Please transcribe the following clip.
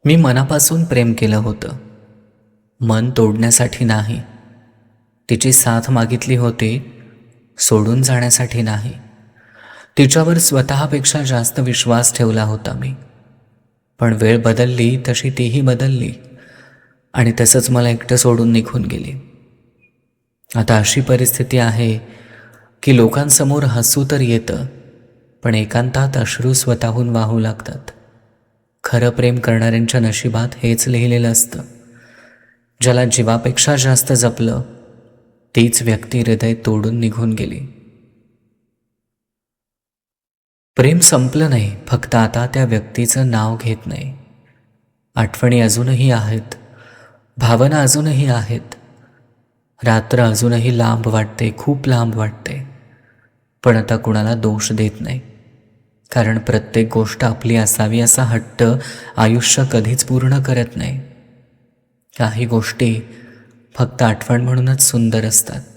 मी मनापासून प्रेम केलं होतं, मन तोडण्यासाठी नाही. तिची साथ मागितली होती, सोडून जाण्यासाठी नाही. तिच्यावर स्वतःपेक्षा जास्त विश्वास ठेवला होता मी. पण वेळ बदलली तशी तीही बदलली आणि तसंच मला एकटं सोडून निघून गेली. आता अशी परिस्थिती आहे की लोकांसमोर हसू तर येतं, पण एकांतात अश्रू स्वतःहून वाहू लागतात. खरं प्रेम करणाऱ्यांच्या नशिबात हेच लिहिलेलं असतं. ज्याला जीवापेक्षा जास्त जपलं, तीच व्यक्ती हृदय तोडून निघून गेली. प्रेम संपलं नाही, फक्त आता त्या व्यक्तीचं नाव घेत नाही. आठवणी अजूनही आहेत, भावना अजूनही आहेत. रात्र अजूनही लांब वाटते, खूप लांब वाटते. पण आता कुणाला दोष देत नाही, कारण प्रत्येक गोष्ट आपली असावी असा हट्ट आयुष्य कधीच पूर्ण करत नाही. काही गोष्टी फक्त आठवण म्हणूनच सुंदर असतात.